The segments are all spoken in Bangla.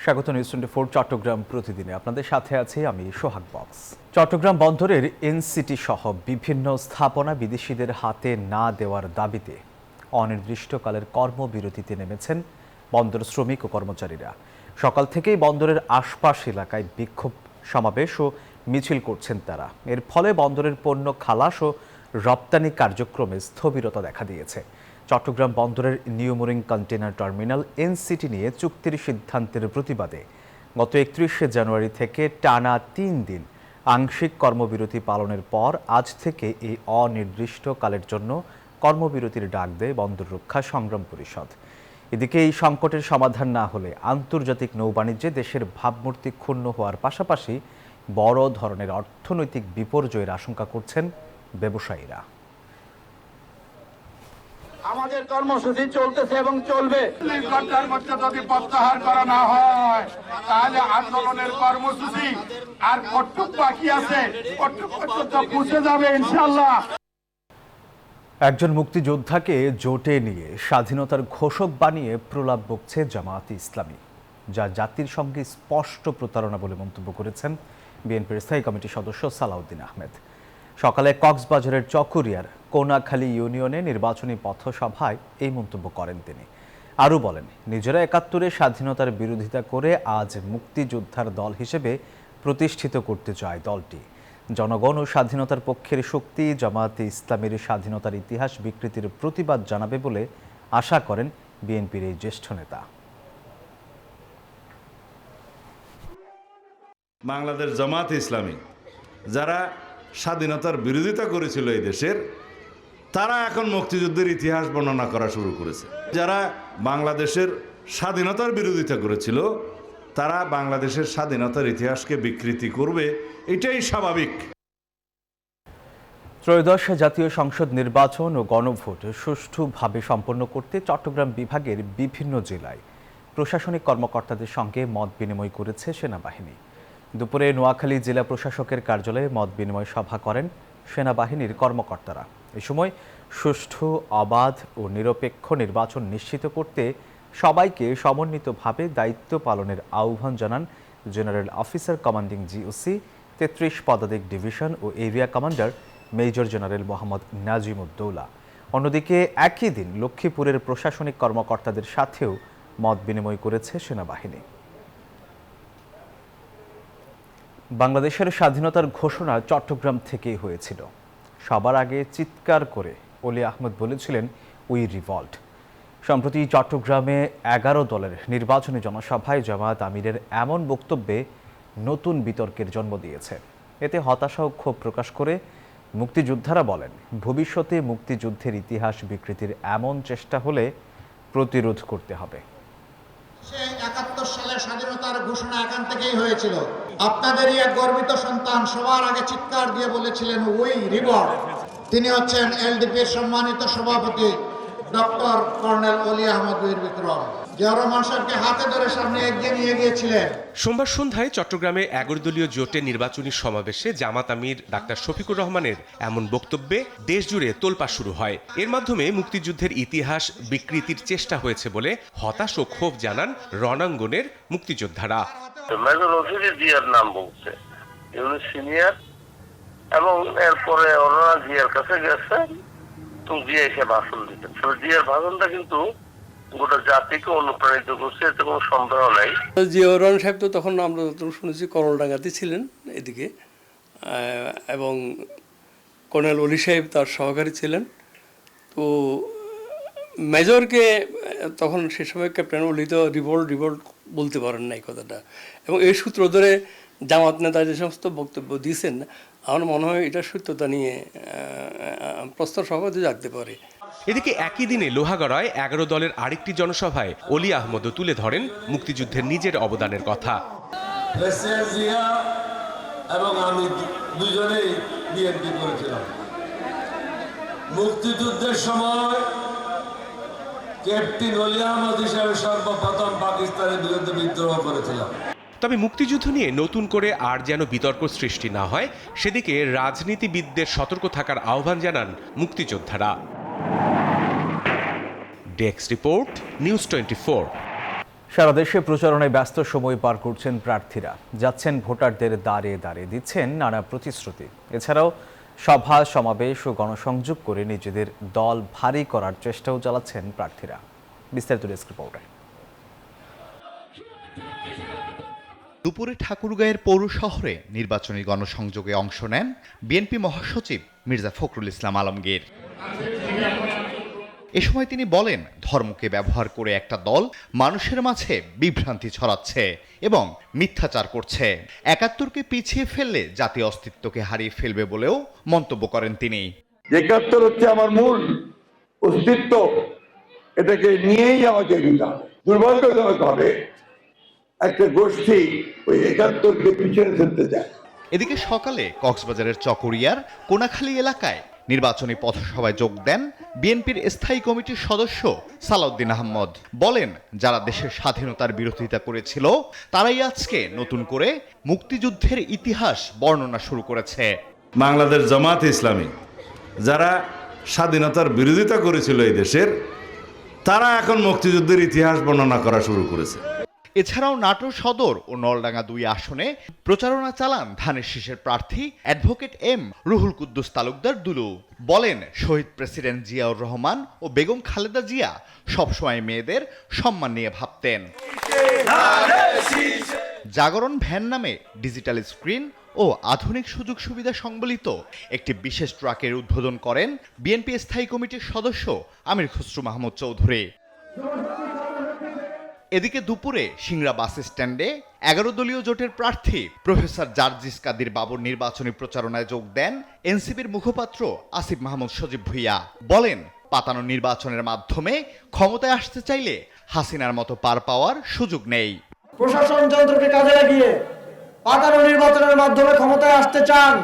স্বাগত নিউজ 24 চট্টগ্রাম প্রতিদিনে আপনাদের সাথে আছি আমি সোহাগ বক্স। চট্টগ্রাম বন্দরের এনসিটি সহ বিভিন্ন স্থাপনা বিদেশিদের হাতে না দেওয়ার দাবিতে অনির্দিষ্টকালের কর্মবিরতিতে নেমেছেন বন্দর শ্রমিক ও কর্মচারীরা। সকাল থেকেই বন্দরের আশপাশ এলাকায় বিক্ষোভ সমাবেশ ও মিছিল করছেন তারা। এর ফলে বন্দরের পণ্য খালাস ও রপ্তানি কার্যক্রমে স্থবিরতা দেখা দিয়েছে। চট্টগ্রাম বন্দরের new mooring container terminal NCT নিয়ে চুক্তির সিদ্ধান্তের প্রতিবাদে গত 31শে জানুয়ারি থেকে টানা 3 দিন আংশিক কর্মবিরতি পালনের পর আজ থেকে এই অনির্দিষ্টকালের জন্য কর্মবিরতির ডাক দেয় বন্দর রক্ষা সংগ্রাম পরিষদ। এদিকে এই সংকটের সমাধান না হলে আন্তর্জাতিক নৌবাণিজ্যে দেশের ভাবমূর্তি ক্ষুণ্ণ হওয়ার পাশাপাশি বড় ধরনের অর্থনৈতিক বিপর্যয়ের আশঙ্কা করছেন ব্যবসায়ীরা। আমাদের কর্মসূচি চলতেছে এবং চলবে। 3 ঘন্টার মধ্যে যদি প্রত্যাহার করা না হয় তাহলে আন্দোলনের কর্মসূচি আর কতটুকু বাকি আছে কতটুকু পর্যন্ত পৌঁছে যাবে ইনশাআল্লাহ। একজন মুক্তিযোদ্ধাকে জোটে নিয়ে স্বাধীনতার ঘোষক বানিয়ে প্রলাপ বকছে জামায়াতে ইসলামী, যা জাতির সঙ্গে স্পষ্ট প্রতারণা বলে মন্তব্য করেছেন বিএনপির স্থায়ী কমিটির সদস্য সালাউদ্দিন আহমেদ। সকালে কক্সবাজারের চকরিয়ার কোনাখালী ইউনিয়নে নির্বাচনী পথসভায় এই মন্তব্য করেন তিনি। আরও বলেন, নিজেরা ৭১-এ স্বাধীনতার বিরোধিতা করে আজ মুক্তিযোদ্ধার দল হিসেবে প্রতিষ্ঠিত করতে চায় দলটি। জনগণ ও স্বাধীনতার পক্ষের শক্তি জামায়াতে ইসলামের স্বাধীনতার ইতিহাস বিকৃতির প্রতিবাদ জানাবে বলে আশা করেন বিএনপির এই জ্যেষ্ঠ নেতা। বাংলাদেশ জামায়াতে ইসলামী যারা স্বাধীনতার বিরোধিতা করেছিল এই দেশের, তারা এখন মুক্তিযুদ্ধের ইতিহাস বর্ণনা করা শুরু করেছে। যারা বাংলাদেশের স্বাধীনতার বিরোধিতা করেছিল তারা বাংলাদেশের স্বাধীনতার ইতিহাসকে বিকৃতি করবে, এটাই স্বাভাবিক। ত্রয়োদশ জাতীয় সংসদ নির্বাচন ও গণভোট সুষ্ঠুভাবে সম্পন্ন করতে চট্টগ্রাম বিভাগের বিভিন্ন জেলায় প্রশাসনিক কর্মকর্তাদের সঙ্গে মত বিনিময় করেছে সেনাবাহিনী। দুপুরে নোয়াখালী জেলা প্রশাসকের কার্যালয়ে মত বিনিময় সভা করেন সেনাবাহিনীর কর্মকর্তারা। এ সময় সুষ্ঠু, অবাধ ও নিরপেক্ষ নির্বাচন নিশ্চিত করতে সবাইকে সমন্বিতভাবে দায়িত্ব পালনের আহ্বান জানান জেনারেল অফিসার কমান্ডিং জিওসি ৩৩ পদাতিক ডিভিশন ও area commander major general Mohammad Nazimuddaula. অন্যদিকে একই দিন লক্ষ্মীপুরের প্রশাসনিক কর্মকর্তাদের সাথেও মত বিনিময় করেছে সেনাবাহিনী। বাংলাদেশের স্বাধীনতার ঘোষণা চট্টগ্রাম থেকেই হয়েছিল। সবার আগে চিৎকার করে ওলি আহমদ বলেছিলেন, উই রিভল্ট। সম্প্রতি চট্টগ্রামে ১১ দলের নির্বাচনী জনসভায় জামায়াত আমিরের এমন বক্তব্যে নতুন বিতর্কের জন্ম দিয়েছে। এতে হতাশা ও ক্ষোভ প্রকাশ করে মুক্তিযোদ্ধারা বলেন, ভবিষ্যতে মুক্তিযুদ্ধের ইতিহাস বিকৃতির এমন চেষ্টা হলে প্রতিরোধ করতে হবে। ৭১ সালের স্বাধীনতার ঘোষণা এখান থেকেই হয়েছিল। আপনাদেরই এক গর্বিত সন্তান সবার আগে চিৎকার দিয়ে বলেছিলেন, উই রিভল্ট। তিনি হচ্ছেন এলডিপির সম্মানিত সভাপতি ডক্টর কর্নেল ওলি আহমদ বীর বিক্রম। জিয়া রহমান সাহেবকে হাতে ধরে সামনে এগিয়ে নিয়ে গিয়েছিলেন। সোমবার সন্ধ্যায় চট্টগ্রামে ১১ দলীয় জোটের নির্বাচনী সমাবেশে জামাত আমির ডাক্তার শফিকুর রহমানের এমন বক্তব্যে দেশ জুড়ে তোলপাড় শুরু হয়। এর মাধ্যমে মুক্তিযুদ্ধের ইতিহাস বিকৃতির চেষ্টা হয়েছে বলে হতাশ ও ক্ষোভ জানান রণাঙ্গনের মুক্তিযোদ্ধারা। মেজর অফিসে জিয়ার নাম বলছে, ইউনি সিনিয়র, এবং এরপরে ওরা জিয়ার কাছে গেছে, তুমি জিয়া এসে ভাষণ দিতেন। জিয়ার ভাষণটা কিন্তু গোটা জাতিকে অনুপ্রাণিত করছে, এতে কোনো সন্দেহ নাই। জিয়া রহমান সাহেব তো তখন আমরা শুনেছি করলডাঙ্গাতে ছিলেন এদিকে, এবং কর্নেল ওলি সাহেব তার সহকারী ছিলেন। তো মেজরকে তখন সে সময় ক্যাপ্টেন ওলি তো রিভল্ট বলতে পারেন না এই কথাটা, এবং এই সূত্র ধরে জামাত নেতা যে সমস্ত বক্তব্য দিয়েছেন, আমার মনে হয় এটা সত্যতা নিয়ে প্রস্তর সভাপতি জাগতে পারে। এদিকে একই দিনে লোহাগড়ায় ১১ দলের আরেকটি জনসভায় ওলি আহমদও তুলে ধরেন মুক্তিযুদ্ধের নিজের অবদানের কথা। জিয়া এবং আমি দুজনেই বিএনপি করেছিলাম। মুক্তিযুদ্ধের সময় ক্যাপ্টেন ওলি আহমদ হিসাবে সর্বপ্রথম পাকিস্তানের বিরুদ্ধে বিদ্রোহ করেছিলাম। তবে মুক্তিযুদ্ধ নিয়ে নতুন করে আর যেন বিতর্ক সৃষ্টি না হয় সেদিকে রাজনীতিবিদদের সতর্ক থাকার আহ্বান জানান মুক্তিযোদ্ধারা। Desk report, news 24। সারা দেশে প্রচারণায় ব্যস্ত সময় পার করছেন প্রার্থীরা, যাচ্ছেন ভোটারদের দ্বারে দ্বারে, দিচ্ছেন নানা প্রতিশ্রুতি। এছাড়াও সভা সমাবেশ ও গণসংযোগ করে নিজেদের দল ভারী করার চেষ্টাও চালাচ্ছেন প্রার্থীরা। বিস্তারিত ডেস্ক রিপোর্টে। দুপুরে ঠাকুরগাঁয়ের পৌর শহরে নির্বাচনী গণসংযোগে অংশ নেন বিএনপি মহাসচিব মির্জা ফখরুল ইসলাম আলমগীর। এ সময় তিনি বলেন, ধর্মকে ব্যবহার করে একটা দল মানুষের মাঝে বিভ্রান্তি ছড়াচ্ছে এবং মিথ্যাচার করছে। ৭১কে পিছিয়ে ফেললে জাতীয় অস্তিত্বকে হারিয়ে ফেলবে বলেও মন্তব্য করেন তিনি। ৭১ হচ্ছে আমার মূল অস্তিত্ব, এটাকে নিয়েই আমাকে এগিয়ে হবে। দুর্ভাগ্যজনক ভাবে একটা গোষ্ঠী ওই ৭১কে পিছনে ফেলতে যায়। এদিকে সকালে কক্সবাজারের চকরিয়ার কোনাখালী এলাকায় নির্বাচনী পথসভায় যোগ দেন বিএনপির স্থায়ী কমিটির সদস্য সালাউদ্দিন আহমদ। বলেন, যারা দেশের স্বাধীনতার বিরোধিতা করেছিল তারাই আজকে নতুন করে মুক্তিযুদ্ধের ইতিহাস বর্ণনা শুরু করেছে। বাংলাদেশ জামাত ইসলামী যারা স্বাধীনতার বিরোধিতা করেছিল এই দেশের, তারা এখন মুক্তিযুদ্ধের ইতিহাস বর্ণনা করা শুরু করেছে। এছাড়াও নাটোর সদর ও নলডাঙ্গা ২ আসনে প্রচারণা চালান ধানের শীষের প্রার্থী অ্যাডভোকেট এম রুহুল কুদ্দুস তালুকদার দুলু। বলেন, শহীদ প্রেসিডেন্ট জিয়াউর রহমান ও বেগম খালেদা জিয়া সবসময় মেয়েদের সম্মান নিয়ে ভাবতেন। জাগরণ ভ্যান নামে ডিজিটাল স্ক্রিন ও আধুনিক সুযোগ সুবিধা সংবলিত একটি বিশেষ ট্রাকের উদ্বোধন করেন বিএনপি স্থায়ী কমিটির সদস্য আমির খসরু মাহমুদ চৌধুরী। এদিকে দুপুরে সিংড়া বাস স্ট্যান্ডে ১১ দলীয় জোটের প্রার্থী প্রফেসর জার্জিস কাদির বাবুর নির্বাচনী প্রচারণায় যোগ দেন এনসিপির মুখপাত্র আসিফ মাহমুদ সজীব ভুইয়া। বলেন, পাতানো নির্বাচনের মাধ্যমে ক্ষমতায় আসতে চাইলে হাসিনার মতো পার পাওয়ার সুযোগ নেই। প্রশাসন যন্ত্রকে কাজে লাগিয়ে পাতানো নির্বাচনের মাধ্যমে ক্ষমতায় আসতে চান,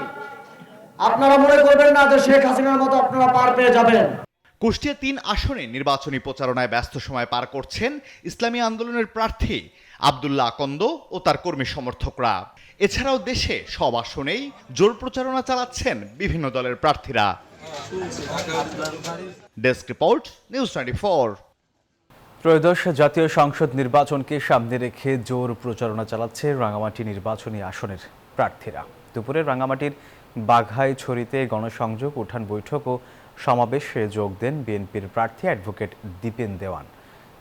আপনারা মনে করবেন না যে শেখ হাসিনার মতো আপনারা পার পেয়ে যাবেন। কুষ্টিয়া ৩ আসনে নির্বাচনী প্রচারণায় ব্যস্ত সময় পার করছেন ইসলামী আন্দোলনের প্রার্থী আব্দুল্লাহ আকন্দ ও তার কর্মী সমর্থকরা। এছাড়াও দেশে সব আসনেই জোর প্রচারণা চালাচ্ছেন বিভিন্ন দলের প্রার্থীরা। Desk report, news 24। ত্রয়োদশ জাতীয় সংসদ নির্বাচনকে সামনে রেখে জোর প্রচারণা চালাচ্ছে রাঙামাটি নির্বাচনী আসনের প্রার্থীরা। দুপুরে রাঙামাটির বাঘাইছড়িতে গণসংযোগ, উঠান বৈঠক ও সমাবেশে যোগ দেন বিএনপির প্রার্থী অ্যাডভোকেট দীপেন দেওয়ান।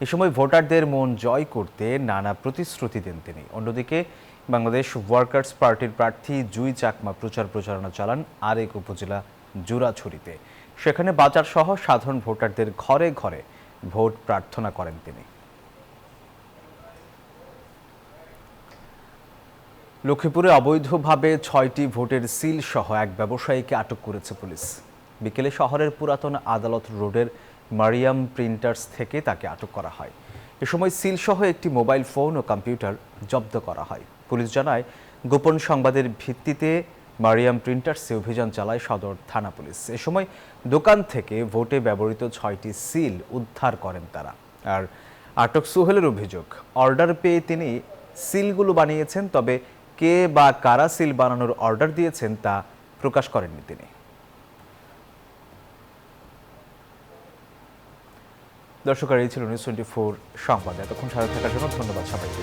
এ সময় ভোটারদের মন জয় করতে নানা প্রতিশ্রুতি দেন তিনি। অন্যদিকে বাংলাদেশ ওয়ার্কার্স পার্টির প্রার্থী জুই চাকমা প্রচারণা চালান আরেক উপজেলা জুরাছড়িতে। সেখানে বাজার সহ সাধারণ ভোটারদের ঘরে ঘরে ভোট প্রার্থনা করেন তিনি। লক্ষ্মীপুরে অবৈধভাবে ৬টি ভোটের সিল সহ এক ব্যবসায়ীকে আটক করেছে পুলিশ। বিকেলে শহরের পুরাতন আদালত রোডের মারিয়াম প্রিন্টার্স থেকে তাকে আটক করা হয়। এ সময় সিল সহ একটি মোবাইল ফোন ও কম্পিউটার জব্দ করা হয়। পুলিশ জানায়, গোপন সংবাদের ভিত্তিতে মারিয়াম প্রিন্টার্সে অভিযান চালায় সদর থানা পুলিশ। এ সময় দোকান থেকে ভোটে ব্যবহৃত ৬টি সিল উদ্ধার করেন তারা। আর আটক সোহেলের অভিযোগ, অর্ডার পেয়ে তিনি সিলগুলো বানিয়েছেন, তবে কে বা কারা সিল বানানোর অর্ডার দিয়েছেন তা প্রকাশ করেননি তিনি। দর্শক, এই ছিল নিউজ 24 সংবাদ। এতক্ষণ সাথে থাকার জন্য ধন্যবাদ সবাইকে।